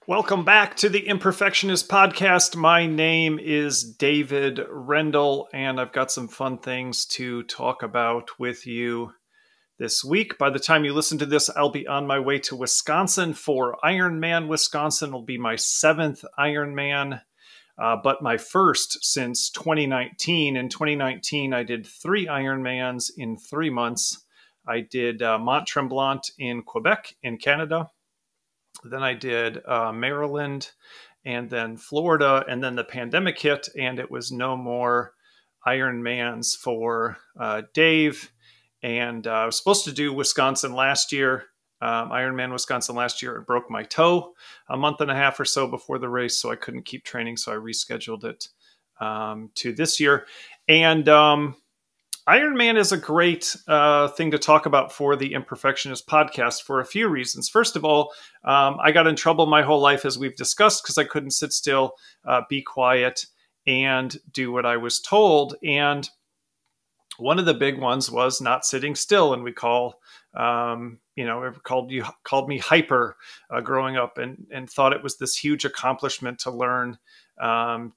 Welcome back to the Imperfectionist Podcast. My name is David Rendell, and I've got some fun things to talk about with you this week. By the time you listen to this, I'll be on my way to Wisconsin for Ironman Wisconsin. It'll be my 7th Ironman, but my first since 2019. In 2019, I did 3 Ironmans in 3 months. I did Mont Tremblant in Quebec in Canada. Then I did Maryland and then Florida, and then the pandemic hit and it was no more Ironmans for Dave. And I was supposed to do Wisconsin last year, Ironman Wisconsin last year. It broke my toe a month and a half or so before the race, so I couldn't keep training. So I rescheduled it to this year. And Ironman is a great thing to talk about for the Imperfectionist Podcast for a few reasons. First of all, I got in trouble my whole life, as we've discussed, because I couldn't sit still, be quiet, and do what I was told. And one of the big ones was not sitting still, and we called me hyper growing up, and thought it was this huge accomplishment to learn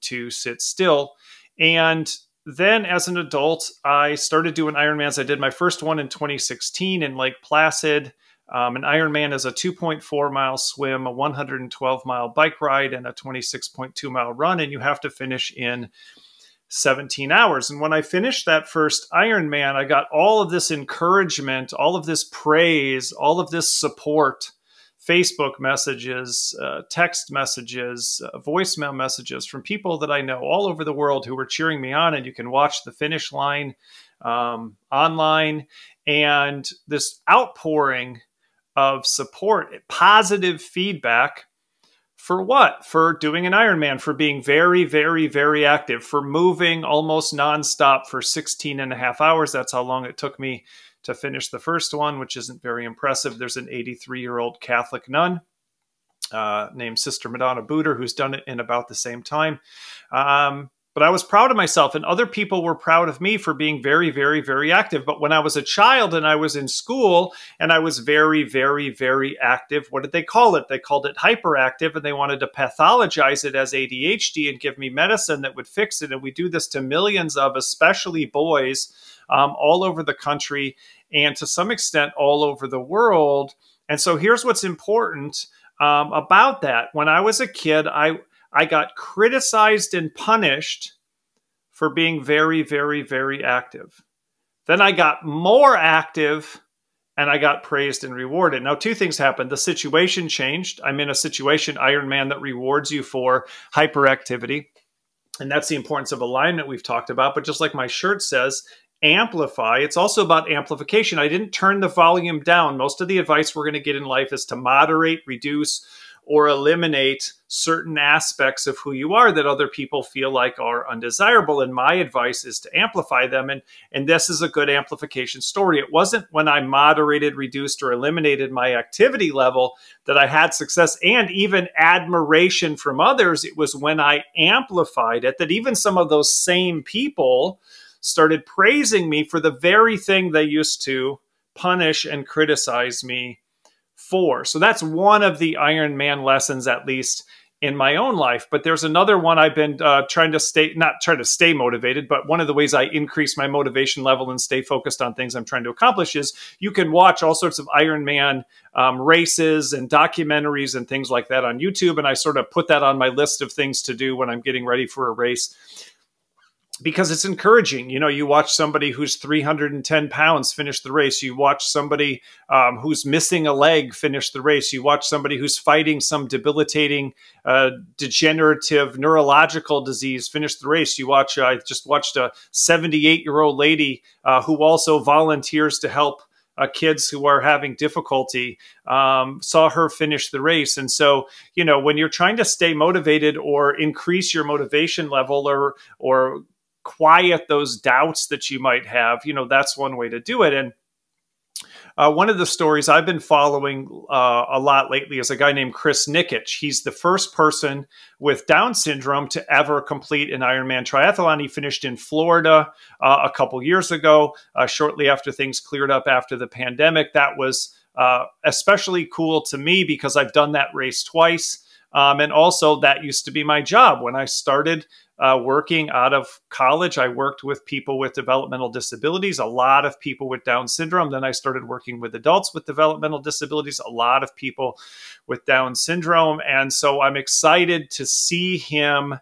to sit still. And then as an adult, I started doing Ironmans. I did my first one in 2016 in Lake Placid. An Ironman is a 2.4 mile swim, a 112 mile bike ride, and a 26.2 mile run. And you have to finish in 17 hours. And when I finished that first Ironman, I got all of this encouragement, all of this praise, all of this support. Facebook messages, text messages, voicemail messages from people that I know all over the world who were cheering me on. And you can watch the finish line online. And this outpouring of support, positive feedback for what? For doing an Ironman, for being very, very, very active, for moving almost nonstop for 16 and a half hours. That's how long it took me to finish the first one, which isn't very impressive. There's an 83-year-old Catholic nun named Sister Madonna Booter who's done it in about the same time. But I was proud of myself, and other people were proud of me for being very, very, very active. But when I was a child and I was in school and I was very, very, very active, what did they call it? They called it hyperactive, and they wanted to pathologize it as ADHD and give me medicine that would fix it. And we do this to millions of, especially boys, all over the country and to some extent all over the world. And so here's what's important about that. When I was a kid, I got criticized and punished for being very, very, very active. Then I got more active and I got praised and rewarded. Now, 2 things happened. The situation changed. I'm in a situation, Ironman, that rewards you for hyperactivity. And that's the importance of alignment we've talked about. But just like my shirt says, amplify. It's also about amplification. I didn't turn the volume down. Most of the advice we're going to get in life is to moderate, reduce, or eliminate certain aspects of who you are that other people feel like are undesirable. And my advice is to amplify them. And this is a good amplification story. It wasn't when I moderated, reduced, or eliminated my activity level that I had success and even admiration from others. It was when I amplified it that even some of those same people started praising me for the very thing they used to punish and criticize me for. So that's one of the Ironman lessons, at least in my own life. But there's another one I've been not trying to stay motivated, but one of the ways I increase my motivation level and stay focused on things I'm trying to accomplish is you can watch all sorts of Ironman races and documentaries and things like that on YouTube. And I sort of put that on my list of things to do when I'm getting ready for a race, because it's encouraging. You know, you watch somebody who's 310 pounds finish the race. You watch somebody who's missing a leg finish the race. You watch somebody who's fighting some debilitating degenerative neurological disease finish the race. You watch, I just watched a 78-year-old lady who also volunteers to help kids who are having difficulty, saw her finish the race. And so, you know, when you're trying to stay motivated or increase your motivation level or quiet those doubts that you might have, you know, that's one way to do it. And one of the stories I've been following a lot lately is a guy named Nikic. He's the first person with Down syndrome to ever complete an Ironman triathlon. He finished in Florida a couple years ago, shortly after things cleared up after the pandemic. That was especially cool to me because I've done that race twice. And also that used to be my job. When I started working out of college, I worked with people with developmental disabilities, a lot of people with Down syndrome. Then I started working with adults with developmental disabilities, a lot of people with Down syndrome. And so I'm excited to see him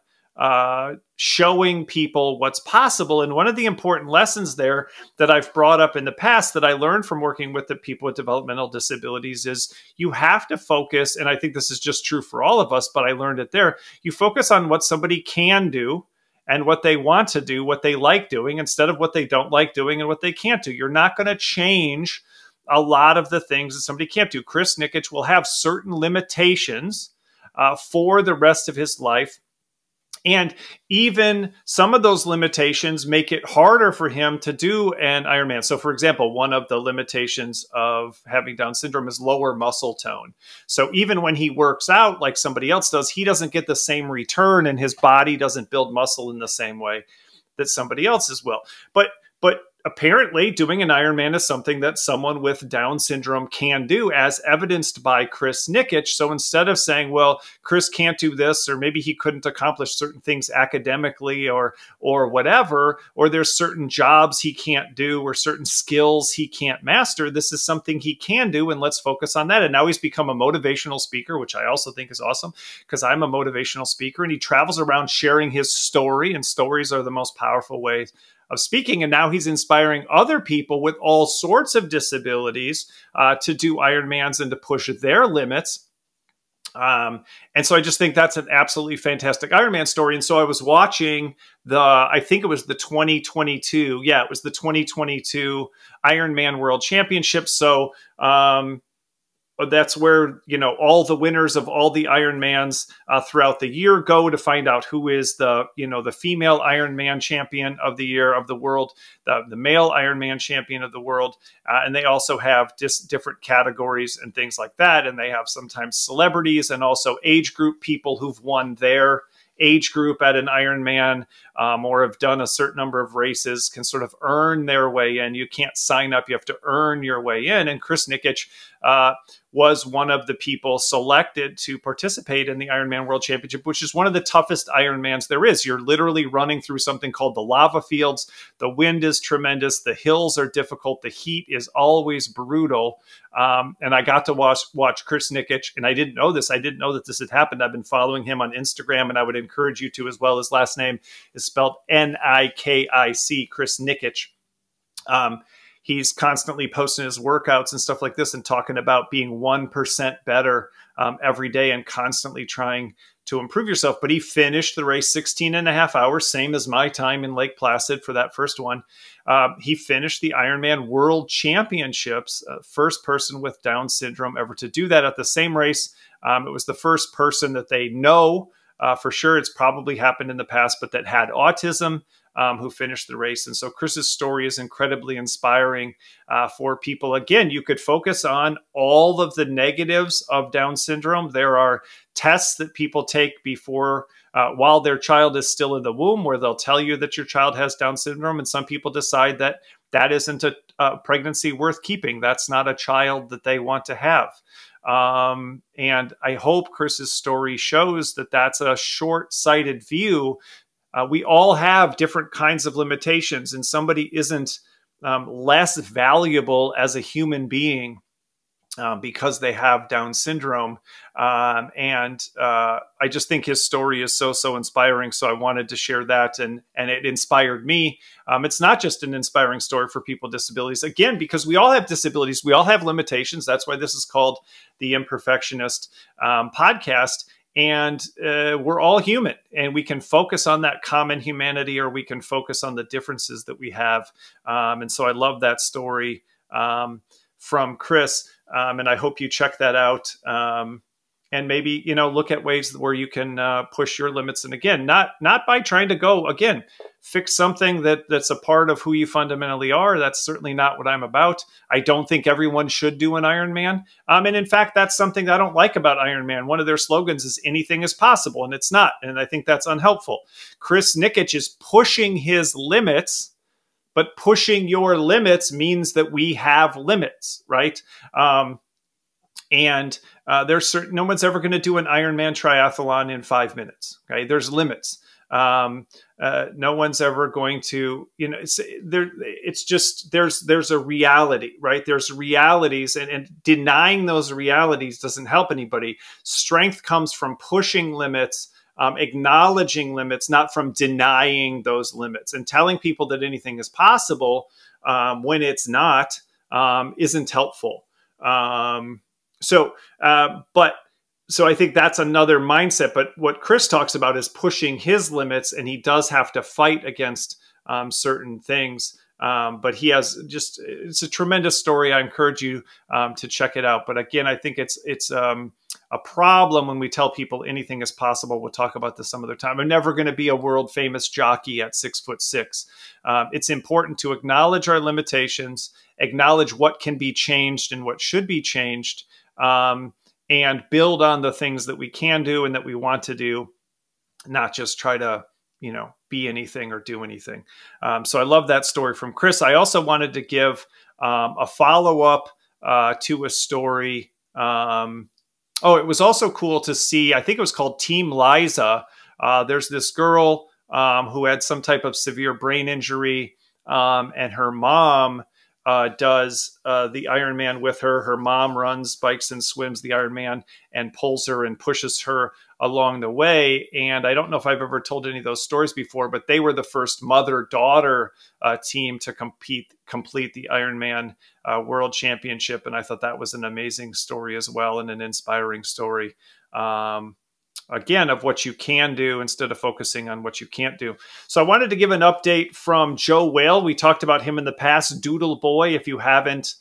showing people what's possible. And one of the important lessons there that I've brought up in the past that I learned from working with the people with developmental disabilities is you have to focus, and I think this is just true for all of us, but I learned it there. You focus on what somebody can do and what they want to do, what they like doing, instead of what they don't like doing and what they can't do. You're not going to change a lot of the things that somebody can't do. Chris Nikic will have certain limitations for the rest of his life. And even some of those limitations make it harder for him to do an Ironman. So, for example, one of the limitations of having Down syndrome is lower muscle tone. So even when he works out like somebody else does, he doesn't get the same return, and his body doesn't build muscle in the same way that somebody else's will. But apparently doing an Ironman is something that someone with Down syndrome can do, as evidenced by Chris Nikic. So instead of saying, well, Chris can't do this, or maybe he couldn't accomplish certain things academically or whatever, or there's certain jobs he can't do or certain skills he can't master, this is something he can do, and let's focus on that. And now he's become a motivational speaker, which I also think is awesome because I'm a motivational speaker, and he travels around sharing his story, and stories are the most powerful ways of speaking. And now he's inspiring other people with all sorts of disabilities to do Ironmans and to push their limits. And so I just think that's an absolutely fantastic Ironman story. And so I was watching I think it was the 2022. Yeah, it was the 2022 Ironman World Championship. So, that's where, all the winners of all the Ironmans throughout the year go to find out who is the female Ironman champion of the year of the world, the male Ironman champion of the world. And they also have different categories and things like that. And they have sometimes celebrities and also age group people who've won their age group at an Ironman or have done a certain number of races can sort of earn their way in. You can't sign up. You have to earn your way in. And Chris Nikic was one of the people selected to participate in the Ironman World Championship, which is one of the toughest Ironmans there is. You're literally running through something called the lava fields. The wind is tremendous. The hills are difficult. The heat is always brutal. And I got to watch Chris Nikic, and I didn't know this. I didn't know that this had happened. I've been following him on Instagram, and I would encourage you to as well. His last name is spelled Nikic, Chris Nikic. He's constantly posting his workouts and stuff like this and talking about being 1% better every day and constantly trying to improve yourself. But he finished the race 16 and a half hours, same as my time in Lake Placid for that first one. He finished the Ironman World Championships, first person with Down syndrome ever to do that at the same race. It was the first person that they know for sure, it's probably happened in the past, but that had autism, who finished the race. And so Chris's story is incredibly inspiring for people. Again, you could focus on all of the negatives of Down syndrome. There are tests that people take before, while their child is still in the womb, where they'll tell you that your child has Down syndrome. And some people decide that that isn't a pregnancy worth keeping. That's not a child that they want to have. And I hope Chris's story shows that that's a short-sighted view. We all have different kinds of limitations, and somebody isn't less valuable as a human being because they have Down syndrome. I just think his story is so inspiring. So I wanted to share that, and it inspired me. It's not just an inspiring story for people with disabilities, again, because we all have disabilities. We all have limitations. That's why this is called the Imperfectionist podcast. And we're all human, and we can focus on that common humanity, or we can focus on the differences that we have. And so I love that story from Chris. And I hope you check that out. And maybe, look at ways where you can push your limits. And again, not by trying to go, again, fix something that's a part of who you fundamentally are. That's certainly not what I'm about. I don't think everyone should do an Ironman. And in fact, that's something I don't like about Ironman. One of their slogans is anything is possible, and it's not. And I think that's unhelpful. Chris Nikic is pushing his limits, but pushing your limits means that we have limits, right? And no one's ever going to do an Ironman triathlon in 5 minutes. Okay, there's limits. No one's ever going to, it's just, there's a reality, right? There's realities, and denying those realities doesn't help anybody. Strength comes from pushing limits, acknowledging limits, not from denying those limits, and telling people that anything is possible when it's not, isn't helpful. So I think that's another mindset. But what Chris talks about is pushing his limits, and he does have to fight against certain things. But he has it's a tremendous story. I encourage you to check it out. But again, I think it's a problem when we tell people anything is possible. We'll talk about this some other time. I'm never going to be a world famous jockey at 6'6". It's important to acknowledge our limitations, acknowledge what can be changed and what should be changed, and build on the things that we can do and that we want to do, not just try to, be anything or do anything. So I love that story from Chris. I also wanted to give a follow-up to a story. It was also cool to see, I think it was called Team Liza. There's this girl who had some type of severe brain injury, and her mom does the Ironman with her. Her mom runs, bikes, and swims the Ironman and pulls her and pushes her along the way. And I don't know if I've ever told any of those stories before, but they were the first mother-daughter team to complete the Ironman World Championship. And I thought that was an amazing story as well, and an inspiring story. Again, of what you can do instead of focusing on what you can't do. So I wanted to give an update from Joe Whale. We talked about him in the past, Doodle Boy. If you haven't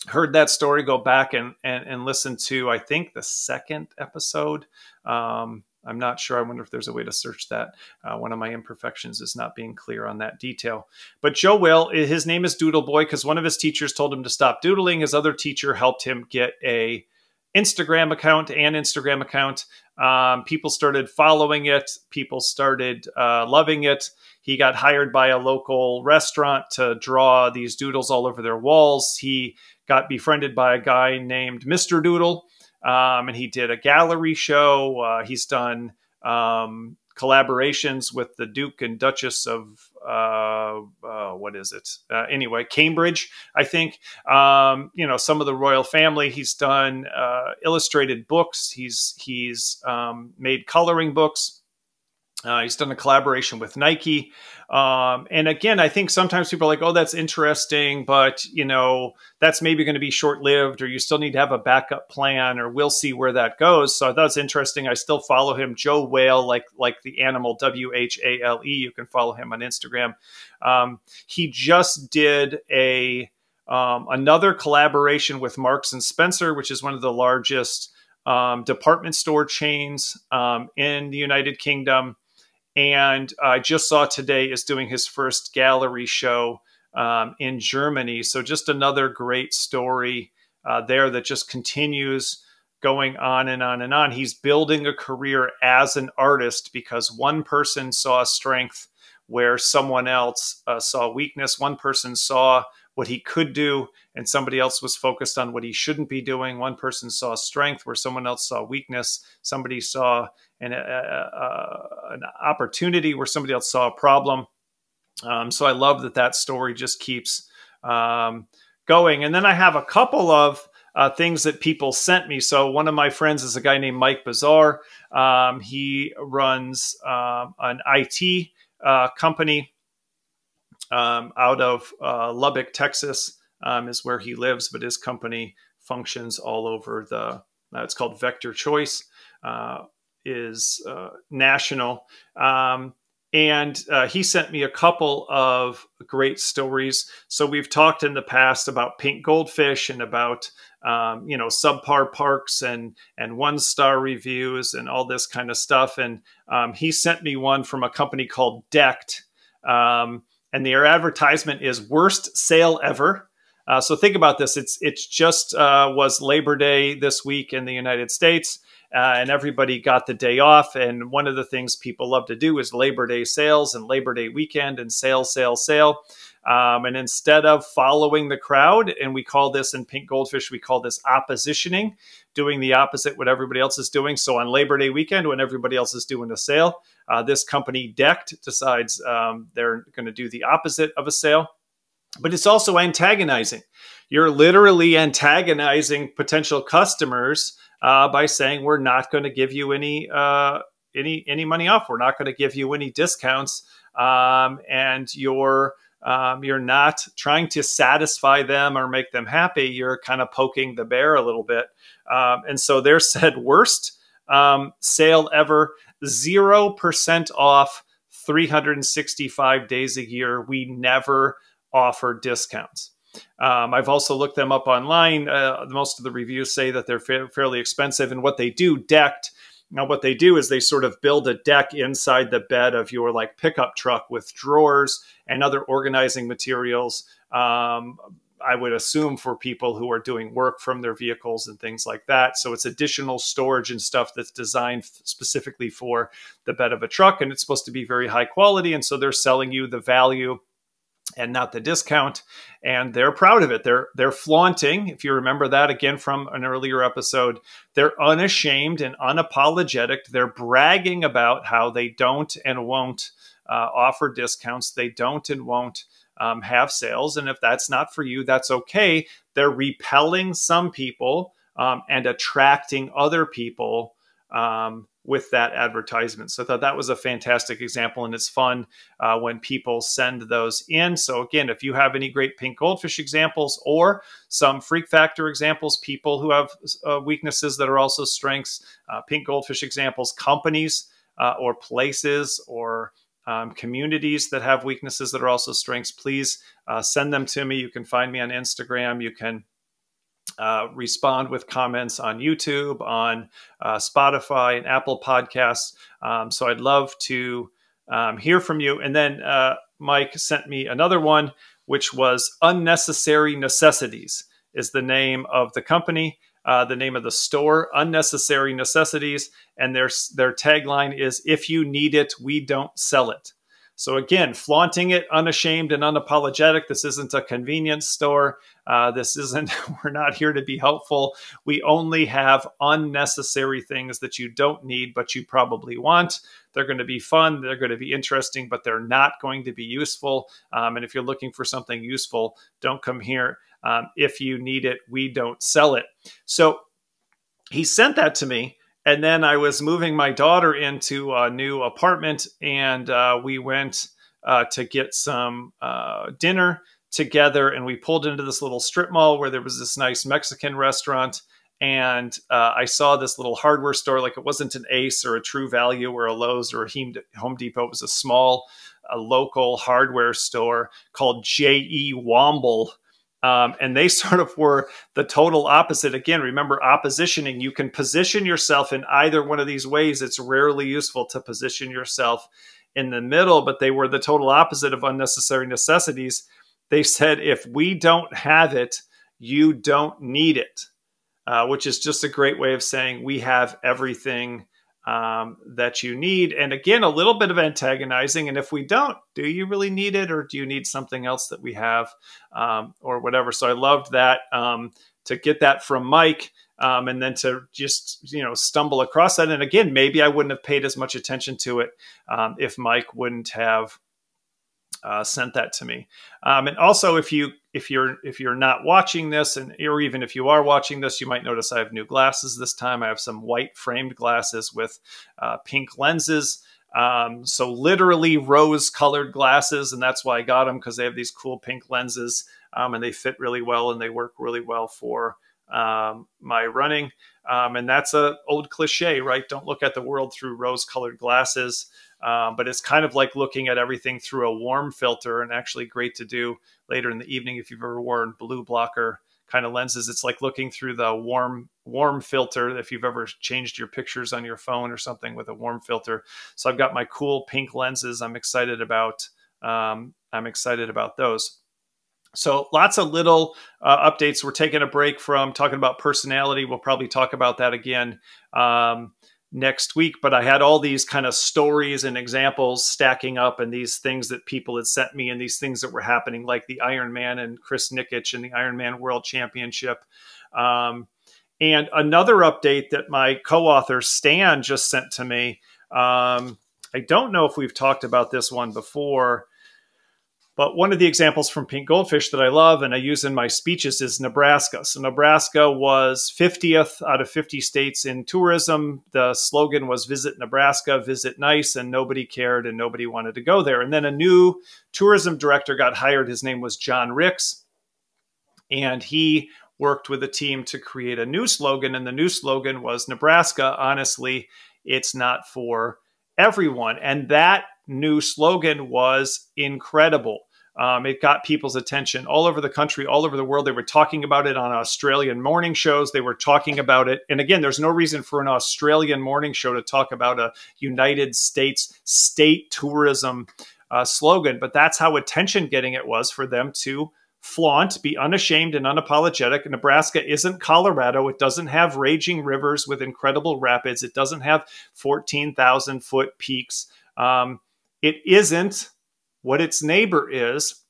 heard that story, go back and listen to, I think, the second episode. I'm not sure. I wonder if there's a way to search that. One of my imperfections is not being clear on that detail. But Joe Whale, his name is Doodle Boy because one of his teachers told him to stop doodling. His other teacher helped him get a Instagram account. People started following it. People started loving it. He got hired by a local restaurant to draw these doodles all over their walls. He got befriended by a guy named Mr. Doodle, and he did a gallery show. He's done collaborations with the Duke and Duchess of anyway, Cambridge, I think. Some of the royal family. He's done illustrated books. He's made coloring books. He's done a collaboration with Nike. And again, I think sometimes people are like, oh, that's interesting, but that's maybe going to be short-lived, or you still need to have a backup plan, or we'll see where that goes. So I thought it's interesting. I still follow him, Joe Whale, like the animal, Whale. You can follow him on Instagram. He just did another collaboration with Marks and Spencer, which is one of the largest department store chains in the United Kingdom. And I just saw today is doing his first gallery show in Germany. So just another great story there that just continues going on and on and on. He's building a career as an artist because one person saw strength where someone else saw weakness. One person saw what he could do, and somebody else was focused on what he shouldn't be doing. One person saw strength where someone else saw weakness. Somebody saw an opportunity where somebody else saw a problem. So I love that story just keeps going. And then I have a couple of things that people sent me. So one of my friends is a guy named Mike Bazar. He runs an IT company out of Lubbock, Texas, is where he lives, but his company functions all over it's called Vector Choice, is national. And he sent me a couple of great stories. So we've talked in the past about pink goldfish and about, subpar parks and 1-star reviews and all this kind of stuff. And he sent me one from a company called Decked. And their advertisement is worst sale ever. So think about this. It's just was Labor Day this week in the United States, and everybody got the day off. And one of the things people love to do is Labor Day sales and Labor Day weekend and sale, sale, sale. And instead of following the crowd, and we call this in Pink Goldfish, we call this oppositioning, doing the opposite what everybody else is doing. So on Labor Day weekend, when everybody else is doing a sale, this company Decked decides they're going to do the opposite of a sale. But it's also antagonizing. You're literally antagonizing potential customers by saying, we're not going to give you any money off. We're not going to give you any discounts. And you're not trying to satisfy them or make them happy. You're kind of poking the bear a little bit. And so they're said worst sale ever, 0% off 365 days a year. We never offer discounts. I've also looked them up online. Most of the reviews say that they're fairly expensive. And what they do, Decked, now what they do is they sort of build a deck inside the bed of your like pickup truck with drawers and other organizing materials. I would assume for people who are doing work from their vehicles and things like that. So it's additional storage and stuff that's designed specifically for the bed of a truck. And it's supposed to be very high quality. And so they're selling you the value and not the discount. And they're proud of it. They're flaunting. If you remember that again from an earlier episode, they're unashamed and unapologetic. They're bragging about how they don't and won't offer discounts. They don't and won't have sales. And if that's not for you, that's okay. They're repelling some people and attracting other people with that advertisement. So I thought that was a fantastic example, and it's fun when people send those in. So again, if you have any great Pink Goldfish examples or some Freak Factor examples, people who have weaknesses that are also strengths, Pink Goldfish examples, companies or places or communities that have weaknesses that are also strengths, please send them to me. You can find me on Instagram. You can respond with comments on YouTube, on Spotify and Apple Podcasts. So I'd love to hear from you. And then Mike sent me another one, which was Unnecessary Necessities is the name of the company, the name of the store, Unnecessary Necessities. And their tagline is, if you need it, we don't sell it. So again, flaunting it, unashamed and unapologetic. This isn't a convenience store. We're not here to be helpful. We only have unnecessary things that you don't need, but you probably want. They're going to be fun. They're going to be interesting, but they're not going to be useful. And if you're looking for something useful, don't come here. If you need it, we don't sell it. So he sent that to me. And then I was moving my daughter into a new apartment, and we went to get some dinner together. And we pulled into this little strip mall where there was this nice Mexican restaurant. And I saw this little hardware store. Like, it wasn't an Ace or a True Value or a Lowe's or a Home Depot. It was a small local hardware store called J.E. Womble. And they sort of were the total opposite. Again, remember, oppositioning. You can position yourself in either one of these ways. It's rarely useful to position yourself in the middle, but they were the total opposite of Unnecessary Necessities. They said, if we don't have it, you don't need it, which is just a great way of saying we have everything that you need. And again, a little bit of antagonizing. And if we don't, do you really need it? Or do you need something else that we have or whatever? So I loved that to get that from Mike and then to just, stumble across that. And again, maybe I wouldn't have paid as much attention to it if Mike wouldn't have sent that to me. And also, if you're not watching this, or even if you are watching this, you might notice I have new glasses this time. I have some white framed glasses with pink lenses. So literally rose colored glasses. And that's why I got them, because they have these cool pink lenses and they fit really well and they work really well for my running. And that's an old cliche, right? Don't look at the world through rose colored glasses. But it's kind of like looking at everything through a warm filter, and actually great to do later in the evening if you've ever worn blue blocker kind of lenses. It's like looking through the warm filter if you've ever changed your pictures on your phone or something with a warm filter. So I've got my cool pink lenses. I'm excited about those. So lots of little updates. We're taking a break from talking about personality. We'll probably talk about that again next week. But I had all these kind of stories and examples stacking up, and these things that people had sent me, and these things that were happening, like the Ironman and Chris Nikic and the Ironman World Championship. And another update that my co-author Stan just sent to me. I don't know if we've talked about this one before, but one of the examples from Pink Goldfish that I love and I use in my speeches is Nebraska. So Nebraska was 50th out of 50 states in tourism. The slogan was "Visit Nebraska, visit nice," and nobody cared and nobody wanted to go there. And then a new tourism director got hired. His name was John Ricks, and he worked with a team to create a new slogan. And the new slogan was, "Nebraska, honestly, it's not for everyone." And that new slogan was incredible. It got people's attention all over the country, all over the world. They were talking about it on Australian morning shows. They were talking about it. And again, there's no reason for an Australian morning show to talk about a United States state tourism slogan, but that's how attention-getting it was for them to flaunt, be unashamed and unapologetic. Nebraska isn't Colorado. It doesn't have raging rivers with incredible rapids. It doesn't have 14,000-foot peaks. It isn't what its neighbor is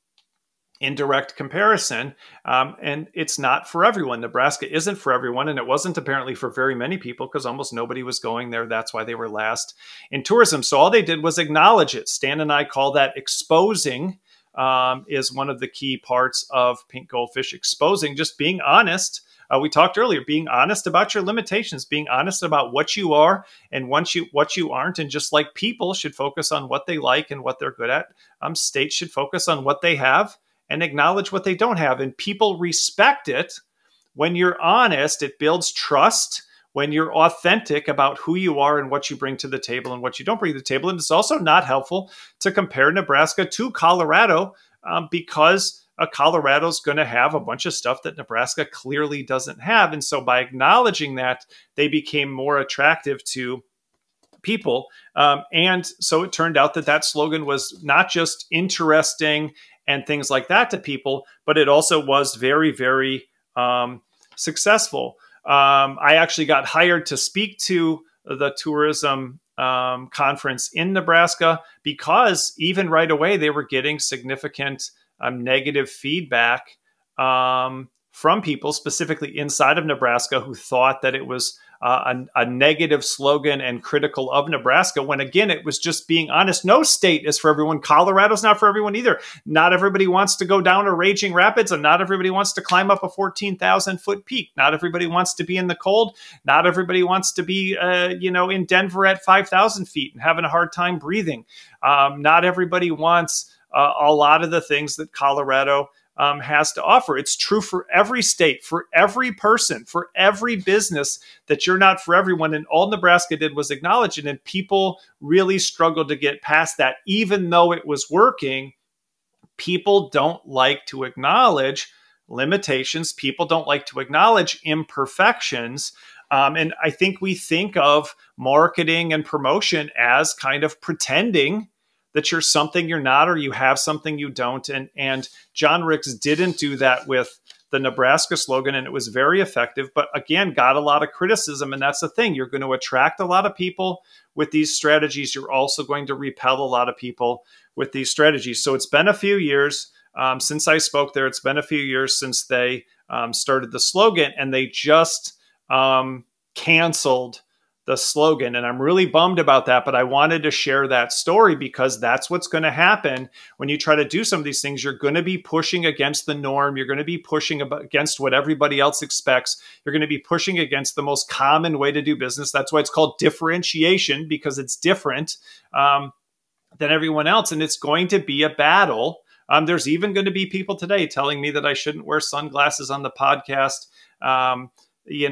in direct comparison. And it's not for everyone. Nebraska isn't for everyone. And it wasn't apparently for very many people because almost nobody was going there. That's why they were last in tourism. So all they did was acknowledge it. Stan and I call that exposing, is one of the key parts of Pink Goldfish. Exposing, just being honest. We talked earlier, being honest about your limitations, being honest about what you are and what you aren't. And just like people should focus on what they like and what they're good at, states should focus on what they have and acknowledge what they don't have. And people respect it when you're honest. It builds trust when you're authentic about who you are and what you bring to the table and what you don't bring to the table. And it's also not helpful to compare Nebraska to Colorado because Colorado's going to have a bunch of stuff that Nebraska clearly doesn't have. And so by acknowledging that, they became more attractive to people. And so it turned out that that slogan was not just interesting and things like that to people, but it also was very, very successful. I actually got hired to speak to the tourism conference in Nebraska because even right away, they were getting significant negative feedback from people, specifically inside of Nebraska, who thought that it was a negative slogan and critical of Nebraska, when again, it was just being honest. No state is for everyone. Colorado's not for everyone either. Not everybody wants to go down a raging rapids, and not everybody wants to climb up a 14,000-foot peak. Not everybody wants to be in the cold. Not everybody wants to be, in Denver at 5,000 feet and having a hard time breathing. Not everybody wants a lot of the things that Colorado has to offer. It's true for every state, for every person, for every business, that you're not for everyone. And all Nebraska did was acknowledge it. And people really struggled to get past that. Even though it was working, people don't like to acknowledge limitations. People don't like to acknowledge imperfections. And I think we think of marketing and promotion as kind of pretending that you're something you're not, or you have something you don't. And John Ricks didn't do that with the Nebraska slogan, and it was very effective, but again, got a lot of criticism. And that's the thing. You're going to attract a lot of people with these strategies. You're also going to repel a lot of people with these strategies. So it's been a few years since I spoke there. It's been a few years since they started the slogan, and they just canceled the slogan. And I'm really bummed about that, but I wanted to share that story because that's what's going to happen when you try to do some of these things. You're going to be pushing against the norm. You're going to be pushing against what everybody else expects. You're going to be pushing against the most common way to do business. That's why it's called differentiation, because it's different than everyone else. And it's going to be a battle. There's even going to be people today telling me that I shouldn't wear sunglasses on the podcast. You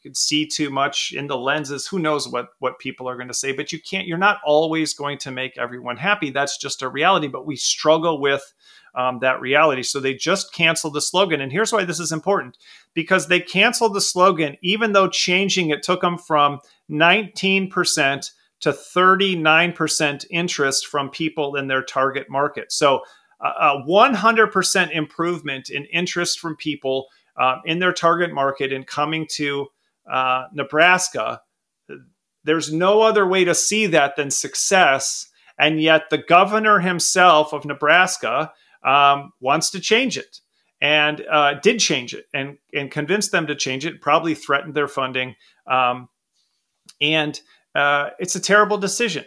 can see too much in the lenses. Who knows what people are going to say, but you're not always going to make everyone happy. That's just a reality, but we struggle with that reality. So they just canceled the slogan. And here's why this is important, because they canceled the slogan, even though changing it took them from 19% to 39% interest from people in their target market. So a 100% improvement in interest from people in their target market and coming to Nebraska. there's no other way to see that than success. And yet the governor himself of Nebraska wants to change it, and did change it, and convinced them to change it, probably threatened their funding. And it's a terrible decision.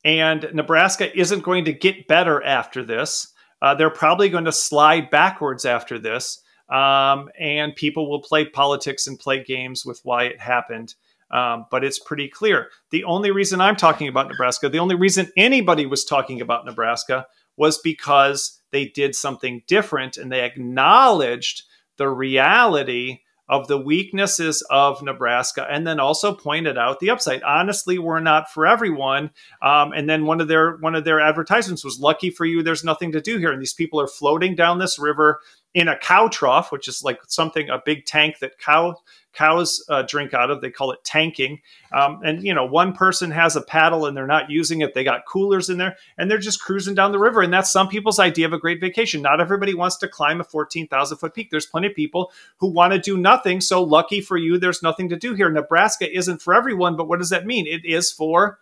And Nebraska isn't going to get better after this. They're probably going to slide backwards after this. And people will play politics and play games with why it happened. But it's pretty clear. The only reason I'm talking about Nebraska, the only reason anybody was talking about Nebraska, was because they did something different, and they acknowledged the reality of the weaknesses of Nebraska, and then also pointed out the upside. Honestly, we're not for everyone. And then one of their advertisements was, "Lucky for you, there's nothing to do here." And these people are floating down this river in a cow trough, which is like a big tank that cows drink out of. They call it tanking. And, one person has a paddle and they're not using it. They got coolers in there and they're just cruising down the river. And that's some people's idea of a great vacation. Not everybody wants to climb a 14,000-foot peak. There's plenty of people who want to do nothing. So lucky for you, there's nothing to do here. Nebraska isn't for everyone, but what does that mean? It is for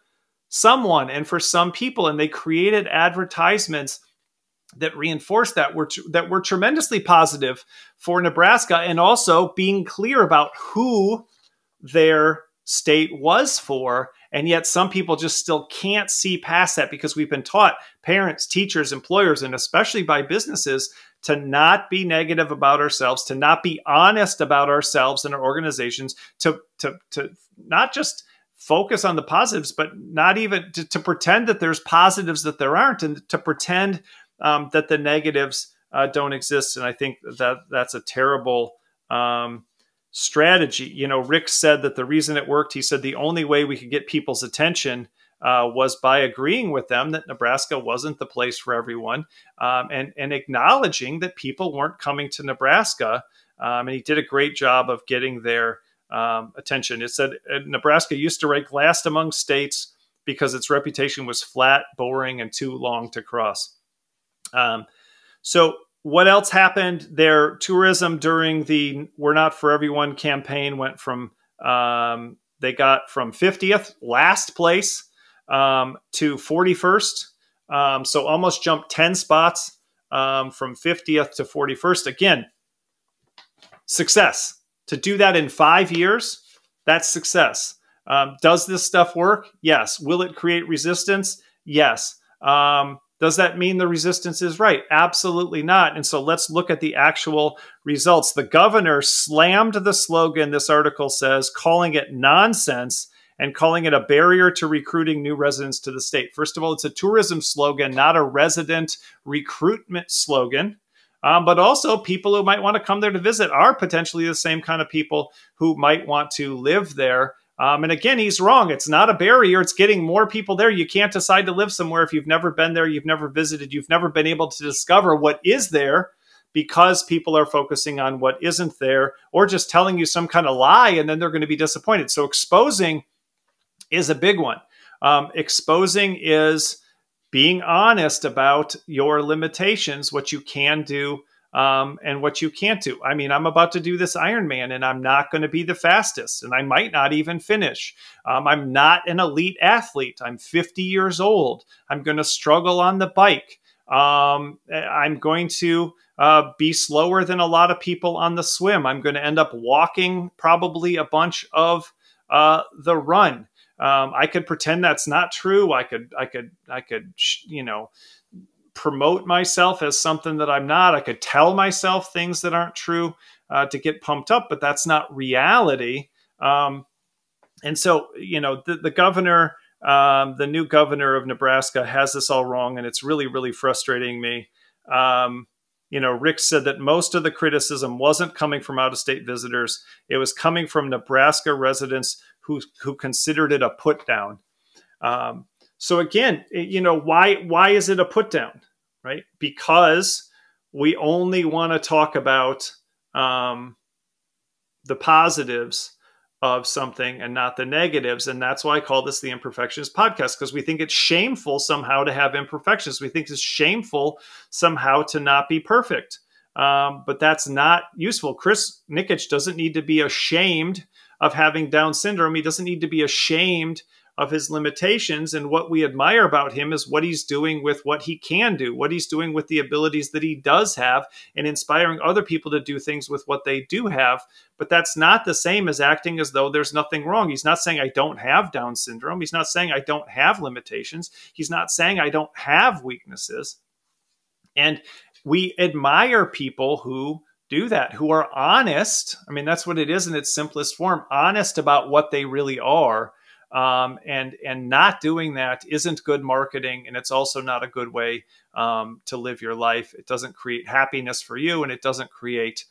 someone and for some people. And they created advertisements that reinforced that were tremendously positive for Nebraska, and also being clear about who their state was for. And yet some people just still can't see past that, because we've been taught, parents, teachers, employers, and especially by businesses, to not be negative about ourselves, to not be honest about ourselves and our organizations, to not just focus on the positives, but not even to pretend that there's positives that there aren't, and to pretend that the negatives don't exist. And I think that's a terrible strategy. Rick said that the reason it worked, he said the only way we could get people's attention was by agreeing with them that Nebraska wasn't the place for everyone, and acknowledging that people weren't coming to Nebraska. And he did a great job of getting their attention. It said Nebraska used to rank last among states because its reputation was flat, boring, and too long to cross. So what else happened? Their tourism during the "We're Not For Everyone" campaign went from, they got from 50th, last place, to 41st. So almost jumped 10 spots from 50th to 41st. Again, success. To do that in 5 years, that's success. Does this stuff work? Yes. Will it create resistance? Yes. Does that mean the resistance is right? Absolutely not. And so let's look at the actual results. The governor slammed the slogan, this article says, calling it nonsense and calling it a barrier to recruiting new residents to the state. First of all, it's a tourism slogan, not a resident recruitment slogan. But also people who might want to come there to visit are potentially the same kind of people who might want to live there. And again, he's wrong. It's not a barrier. It's getting more people there. You can't decide to live somewhere if you've never been there, you've never visited, you've never been able to discover what is there, because people are focusing on what isn't there, or just telling you some kind of lie, and then they're going to be disappointed. So exposing is a big one. Exposing is being honest about your limitations, what you can do, and what you can't do. I mean, I'm about to do this Ironman, and I'm not going to be the fastest, and I might not even finish. I'm not an elite athlete. I'm 50 years old. I'm going to struggle on the bike. I'm going to be slower than a lot of people on the swim. I'm going to end up walking probably a bunch of the run. I could pretend that's not true. I could, promote myself as something that I'm not. I could tell myself things that aren't true to get pumped up, but that's not reality. And so, the governor, the new governor of Nebraska, has this all wrong, and it's really, really frustrating me. Rick said that most of the criticism wasn't coming from out-of-state visitors. It was coming from Nebraska residents who considered it a put down. So again, why is it a put down, right? Because we only want to talk about the positives of something and not the negatives. And that's why I call this the Imperfectionist Podcast, because we think it's shameful somehow to have imperfections. We think it's shameful somehow to not be perfect. But that's not useful. Nikic doesn't need to be ashamed of having Down syndrome. He doesn't need to be ashamed of his limitations. And what we admire about him is what he's doing with what he can do, what he's doing with the abilities that he does have, and inspiring other people to do things with what they do have. But that's not the same as acting as though there's nothing wrong. He's not saying I don't have Down syndrome. He's not saying I don't have limitations. He's not saying I don't have weaknesses. And we admire people who do that, who are honest. I mean, that's what it is in its simplest form, honest about what they really are. And not doing that isn't good marketing. And it's also not a good way to live your life. It doesn't create happiness for you, and it doesn't create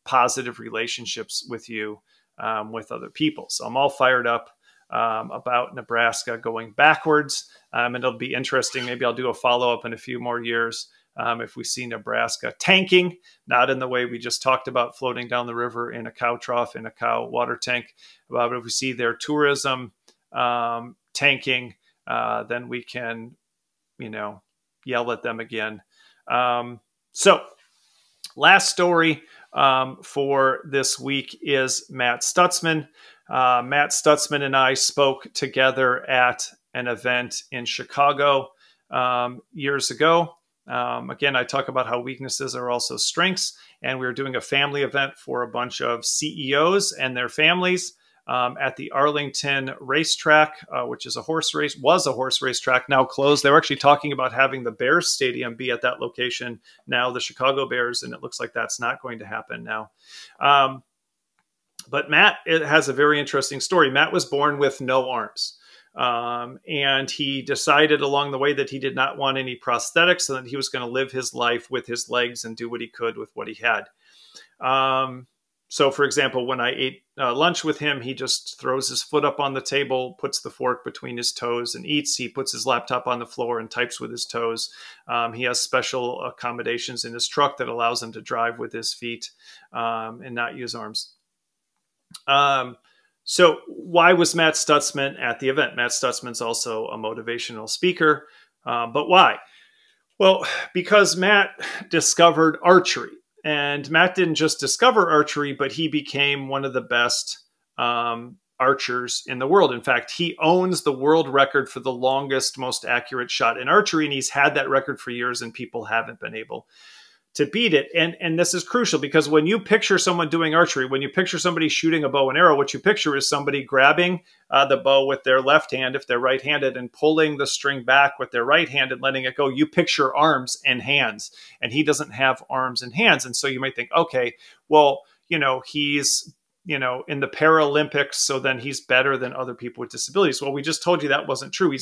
positive relationships with you, with other people. So I'm all fired up about Nebraska going backwards. And it'll be interesting. Maybe I'll do a follow-up in a few more years if we see Nebraska tanking, not in the way we just talked about, floating down the river in a cow trough, in a cow water tank. But if we see their tourism tanking, then we can, yell at them again. So last story for this week is Matt Stutzman. Matt Stutzman and I spoke together at an event in Chicago years ago. Again, I talk about how weaknesses are also strengths, and we were doing a family event for a bunch of CEOs and their families at the Arlington racetrack, which is was a horse racetrack, now closed. They were actually talking about having the Bears Stadium be at that location now, the Chicago Bears, and it looks like that's not going to happen now. But Matt, it has a very interesting story. Matt was born with no arms. And he decided along the way that he did not want any prosthetics and that he was going to live his life with his legs and do what he could with what he had. So, for example, when I ate lunch with him, he just throws his foot up on the table, puts the fork between his toes and eats. He puts his laptop on the floor and types with his toes. He has special accommodations in his truck that allows him to drive with his feet and not use arms. So why was Matt Stutzman at the event? Matt Stutzman's also a motivational speaker, but why? Well, because Matt discovered archery, and Matt didn't just discover archery, but he became one of the best archers in the world. In fact, he owns the world record for the longest, most accurate shot in archery, and he's had that record for years, and people haven't been able to beat it. And this is crucial because when you picture someone doing archery, when you picture somebody shooting a bow and arrow, what you picture is somebody grabbing the bow with their left hand, if they're right-handed, and pulling the string back with their right hand and letting it go. You picture arms and hands, and he doesn't have arms and hands. And so you might think, okay, well, he's, in the Paralympics, so then he's better than other people with disabilities. Well, we just told you that wasn't true.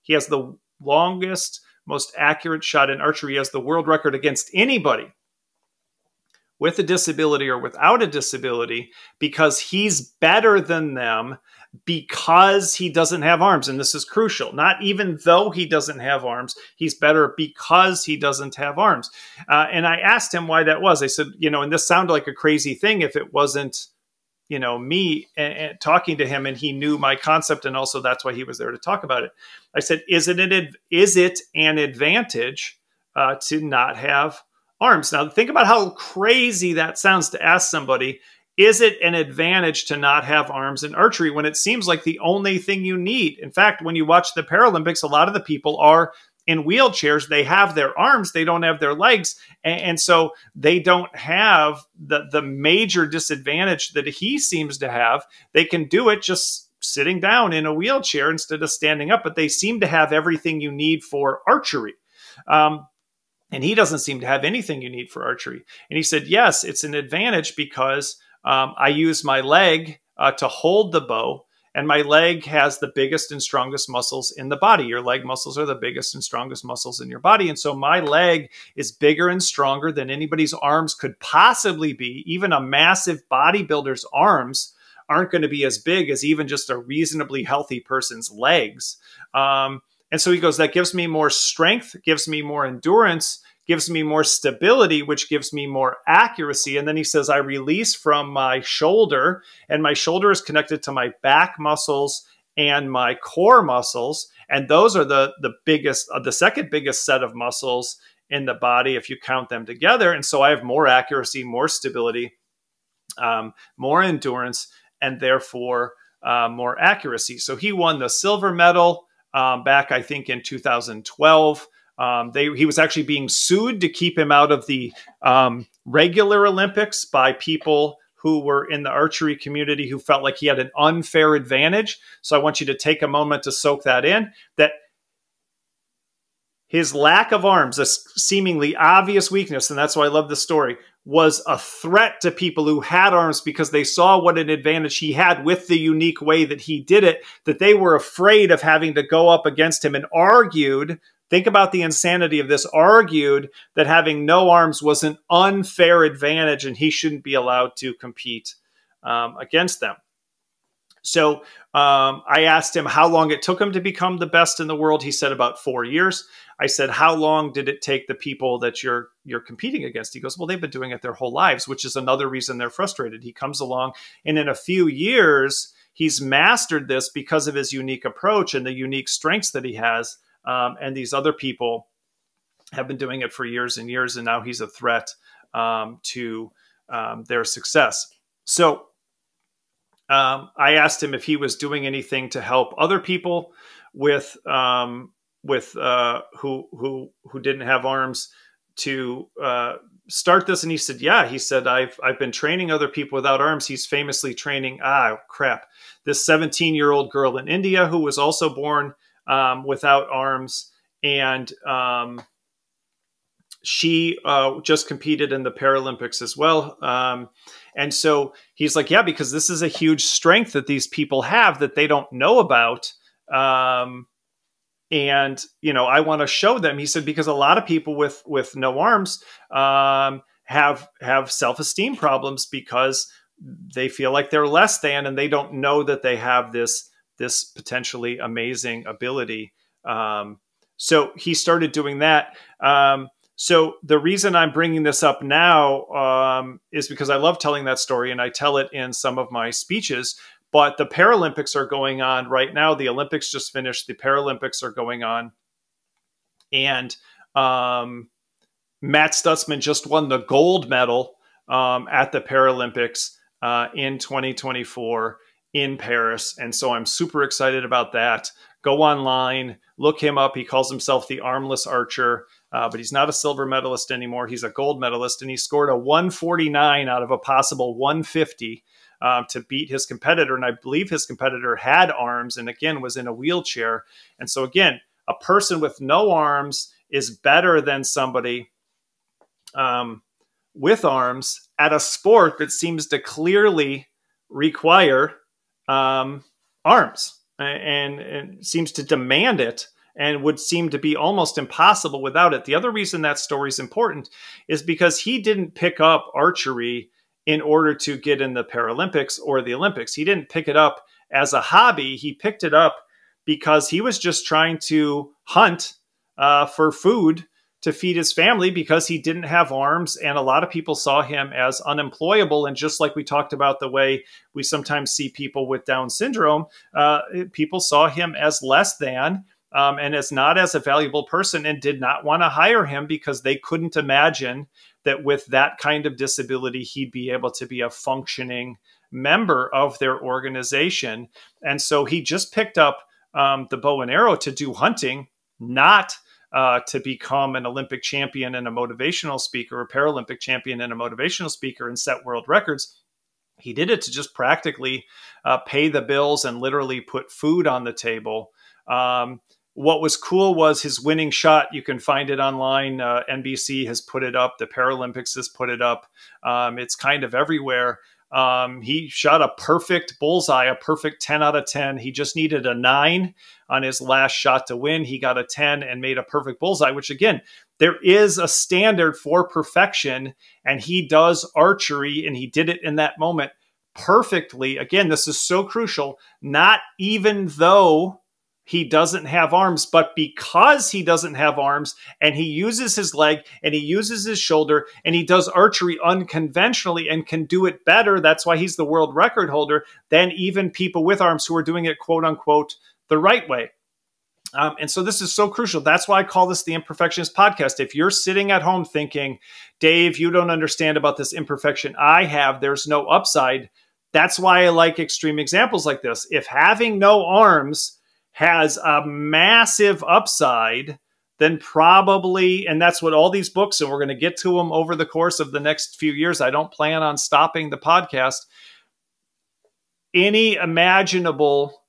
He has the longest, most accurate shot in archery. He has the world record against anybody with a disability or without a disability because he's better than them because he doesn't have arms. And this is crucial. Not even though he doesn't have arms, he's better because he doesn't have arms. And I asked him why that was. I said, and this sounded like a crazy thing if it wasn't, me and talking to him, and he knew my concept, and also that's why he was there to talk about it. I said, is it an advantage to not have arms? Now, think about how crazy that sounds to ask somebody, is it an advantage to not have arms in archery when it seems like the only thing you need? In fact, when you watch the Paralympics, a lot of the people are in wheelchairs. They have their arms, they don't have their legs. And so they don't have the major disadvantage that he seems to have. They can do it just sitting down in a wheelchair instead of standing up, but they seem to have everything you need for archery. And he doesn't seem to have anything you need for archery. And he said, yes, it's an advantage because I use my leg to hold the bow. And my leg has the biggest and strongest muscles in the body. Your leg muscles are the biggest and strongest muscles in your body. And so my leg is bigger and stronger than anybody's arms could possibly be. Even a massive bodybuilder's arms aren't going to be as big as even just a reasonably healthy person's legs. And so he goes, that gives me more strength, gives me more endurance, gives me more stability, which gives me more accuracy. And then he says, I release from my shoulder, and my shoulder is connected to my back muscles and my core muscles. And those are the biggest, the second biggest set of muscles in the body if you count them together. And so I have more accuracy, more stability, more endurance, and therefore more accuracy. So he won the silver medal back, I think, in 2012. He was actually being sued to keep him out of the regular Olympics by people who were in the archery community who felt like he had an unfair advantage. So I want you to take a moment to soak that in, that his lack of arms, a seemingly obvious weakness, and that's why I love this story, was a threat to people who had arms because they saw what an advantage he had with the unique way that he did it, that they were afraid of having to go up against him, and argued, think about the insanity of this, argued that having no arms was an unfair advantage and he shouldn't be allowed to compete against them. So I asked him how long it took him to become the best in the world. He said about 4 years. I said, how long did it take the people that you're competing against? He goes, well, they've been doing it their whole lives, which is another reason they're frustrated. He comes along, and in a few years, he's mastered this because of his unique approach and the unique strengths that he has. And these other people have been doing it for years and years, and now he's a threat to their success. So I asked him if he was doing anything to help other people with who didn't have arms to start this, and he said, yeah. He said, I've been training other people without arms. He's famously training this 17-year-old girl in India who was also born without arms, and she just competed in the Paralympics as well. And so he's like, yeah, because this is a huge strength that these people have that they don't know about. And, you know, I want to show them. He said, because a lot of people with no arms have self-esteem problems because they feel like they're less than, and they don't know that they have this potentially amazing ability. So he started doing that. So the reason I'm bringing this up now is because I love telling that story, and I tell it in some of my speeches. But the Paralympics are going on right now. The Olympics just finished. The Paralympics are going on. And Matt Stutzman just won the gold medal at the Paralympics in 2024 in Paris. And so I'm super excited about that. Go online, look him up. He calls himself the Armless Archer, but he's not a silver medalist anymore. He's a gold medalist, and he scored a 149 out of a possible 150 to beat his competitor. And I believe his competitor had arms and, again, was in a wheelchair. And so, again, a person with no arms is better than somebody with arms at a sport that seems to clearly require arms and seems to demand it, and would seem to be almost impossible without it. The other reason that story is important is because he didn't pick up archery in order to get in the Paralympics or the Olympics. He didn't pick it up as a hobby. He picked it up because he was just trying to hunt for food to feed his family, because he didn't have arms, and a lot of people saw him as unemployable. And just like we talked about the way we sometimes see people with Down syndrome, people saw him as less than and as not as a valuable person, and did not want to hire him because they couldn't imagine that with that kind of disability, he'd be able to be a functioning member of their organization. And so he just picked up the bow and arrow to do hunting, not to become an Olympic champion and a motivational speaker, or Paralympic champion and a motivational speaker and set world records. He did it to just practically pay the bills and literally put food on the table. What was cool was his winning shot. You can find it online. NBC has put it up. The Paralympics has put it up. It's kind of everywhere. He shot a perfect bullseye, a perfect 10 out of 10. He just needed a 9 on his last shot to win. He got a 10 and made a perfect bullseye, which, again, there is a standard for perfection, and he does archery, and he did it in that moment perfectly. Again, this is so crucial, not even though he doesn't have arms, but because he doesn't have arms, and he uses his leg and he uses his shoulder, and he does archery unconventionally and can do it better. That's why he's the world record holder than even people with arms who are doing it, quote unquote, the right way. And so this is so crucial. That's why I call this the Imperfectionist Podcast. If you're sitting at home thinking, Dave, you don't understand about this imperfection I have, there's no upside, That's why I like extreme examples like this. If having no arms has a massive upside, then probably, and that's what all these books, and we're going to get to them over the course of the next few years. I don't plan on stopping the podcast. Any imaginable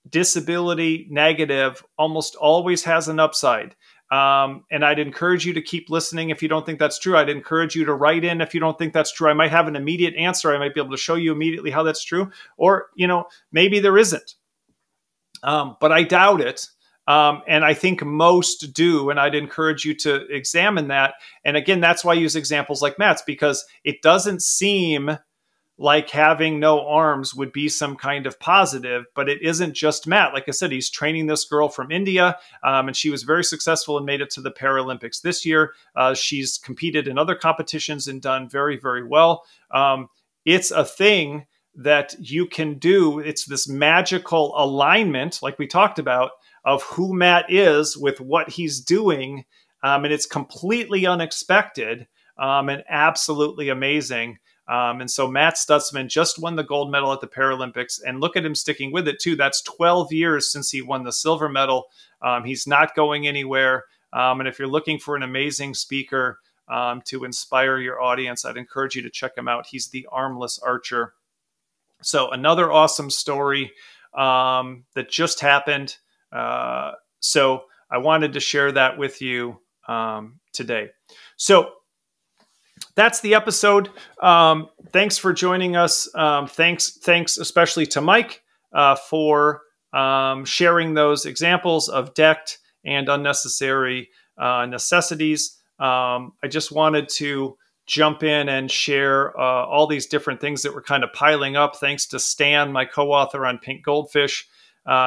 disability negative almost always has an upside. And I'd encourage you to keep listening if you don't think that's true. I'd encourage you to write in if you don't think that's true. I might have an immediate answer. I might be able to show you immediately how that's true. Or, maybe there isn't. But I doubt it. And I think most do. And I'd encourage you to examine that. And again, that's why I use examples like Matt's, because it doesn't seem like having no arms would be some kind of positive, but it isn't just Matt. Like I said, he's training this girl from India, and she was very successful and made it to the Paralympics this year. She's competed in other competitions and done very, very well. It's a thing that you can do. It's this magical alignment, like we talked about, of who Matt is with what he's doing. And it's completely unexpected and absolutely amazing. And so Matt Stutzman just won the gold medal at the Paralympics, and look at him sticking with it too. That's 12 years since he won the silver medal. He's not going anywhere. And if you're looking for an amazing speaker to inspire your audience, I'd encourage you to check him out. He's the armless archer. So another awesome story that just happened. So I wanted to share that with you today. So that's the episode. Thanks for joining us. Thanks especially to Mike for sharing those examples of decked and unnecessary necessities. I just wanted to jump in and share all these different things that were kind of piling up. Thanks to Stan, my co-author on Pink Goldfish.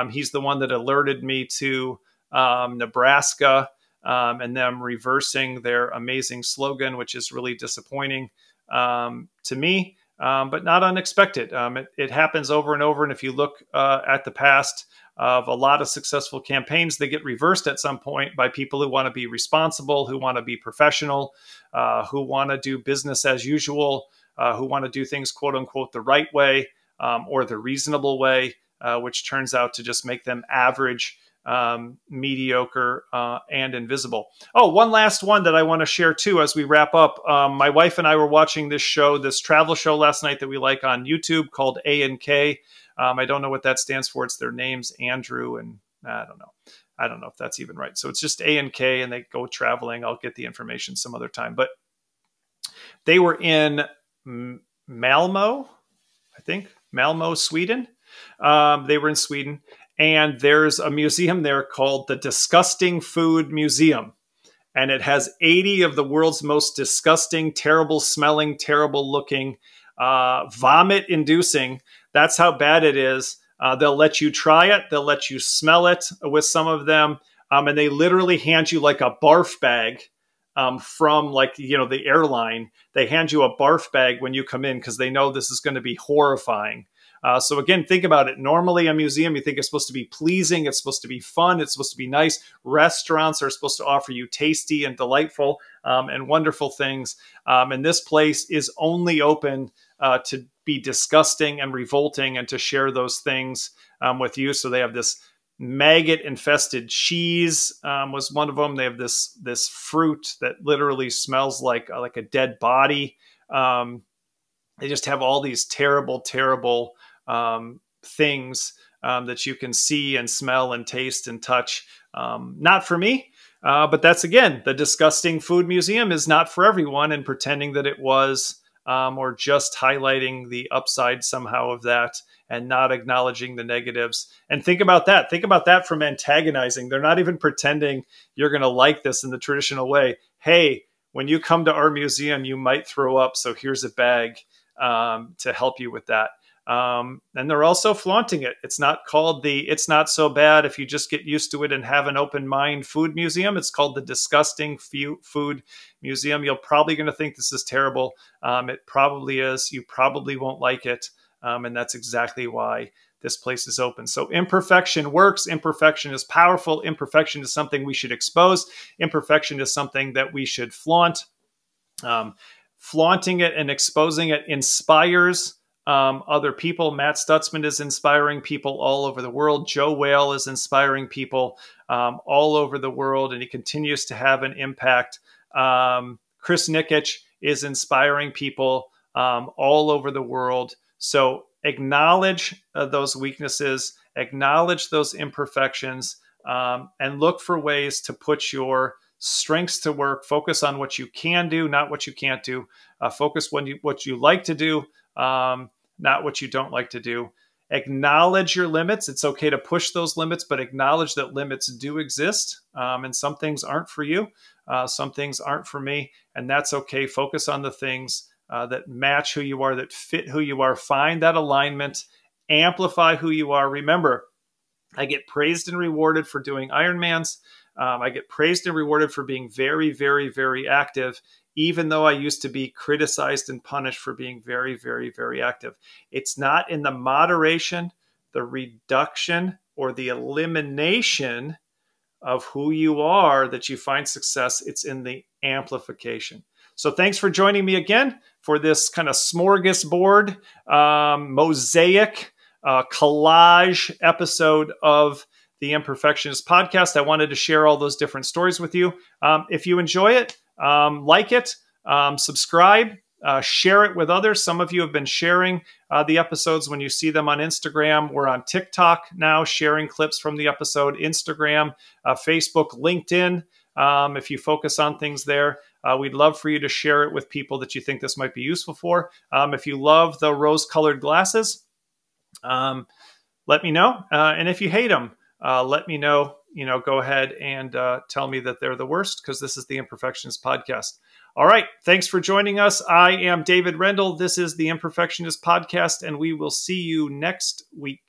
He's the one that alerted me to Nebraska and them reversing their amazing slogan, which is really disappointing to me, but not unexpected. It happens over and over. And if you look at the past of a lot of successful campaigns, they get reversed at some point by people who want to be responsible, who want to be professional, who want to do business as usual, who want to do things, quote unquote, the right way or the reasonable way, which turns out to just make them average, mediocre, and invisible. Oh, one last one that I want to share too as we wrap up. My wife and I were watching this travel show last night that we like on YouTube called A&K. I don't know what that stands for. It's their names, Andrew, and I don't know. I don't know if that's even right. So it's just A&K, and they go traveling. I'll get the information some other time. But they were in Malmo, I think, Malmo, Sweden. They were in Sweden. And there's a museum there called the Disgusting Food Museum. And it has 80 of the world's most disgusting, terrible smelling, terrible looking, vomit inducing. That's how bad it is. They'll let you try it. They'll let you smell it with some of them. And they literally hand you like a barf bag from the airline. They hand you a barf bag when you come in because they know this is going to be horrifying. So again, think about it. Normally a museum, you think it's supposed to be pleasing. It's supposed to be fun. It's supposed to be nice. Restaurants are supposed to offer you tasty and delightful and wonderful things. And this place is only open to be disgusting and revolting and to share those things with you. So they have this maggot infested cheese was one of them. They have this fruit that literally smells like a dead body. They just have all these terrible, terrible things that you can see and smell and taste and touch. Not for me, but that's, again, the Disgusting Food Museum is not for everyone, and pretending that it was, or just highlighting the upside somehow of that and not acknowledging the negatives. And think about that. Think about that from antagonizing. They're not even pretending you're going to like this in the traditional way. Hey, when you come to our museum, you might throw up, so here's a bag to help you with that. And they're also flaunting it. It's not called It's Not So Bad If You Just Get Used to It and Have an Open Mind Food Museum. It's called the Disgusting Food Museum. You're probably going to think this is terrible. It probably is. You probably won't like it. And that's exactly why this place is open. So imperfection works. Imperfection is powerful. Imperfection is something we should expose. Imperfection is something that we should flaunt. Flaunting it and exposing it inspires other people. Matt Stutzman is inspiring people all over the world. Joe Whale is inspiring people all over the world, and he continues to have an impact. Chris Nikic is inspiring people all over the world. So acknowledge those weaknesses, acknowledge those imperfections, and look for ways to put your strengths to work. Focus on what you can do, not what you can't do. Focus on what you like to do, not what you don't like to do. Acknowledge your limits. It's okay to push those limits, but acknowledge that limits do exist. And some things aren't for you. Some things aren't for me. And that's okay. Focus on the things that match who you are, that fit who you are. Find that alignment. Amplify who you are. Remember, I get praised and rewarded for doing Ironmans. I get praised and rewarded for being very, very, very active, even though I used to be criticized and punished for being very, very, very active. It's not in the moderation, the reduction, or the elimination of who you are that you find success. It's in the amplification. So thanks for joining me again for this kind of smorgasbord, mosaic, collage episode of the Imperfectionist Podcast. I wanted to share all those different stories with you. If you enjoy it, like it, subscribe, share it with others. Some of you have been sharing the episodes when you see them on Instagram. We're on TikTok now, sharing clips from the episode, Instagram, Facebook, LinkedIn. If you focus on things there, we'd love for you to share it with people that you think this might be useful for. If you love the rose-colored glasses, let me know. And if you hate them, let me know. Go ahead and tell me that they're the worst, because this is the Imperfectionist Podcast. All right. Thanks for joining us. I am David Rendell. This is the Imperfectionist Podcast, and we will see you next week.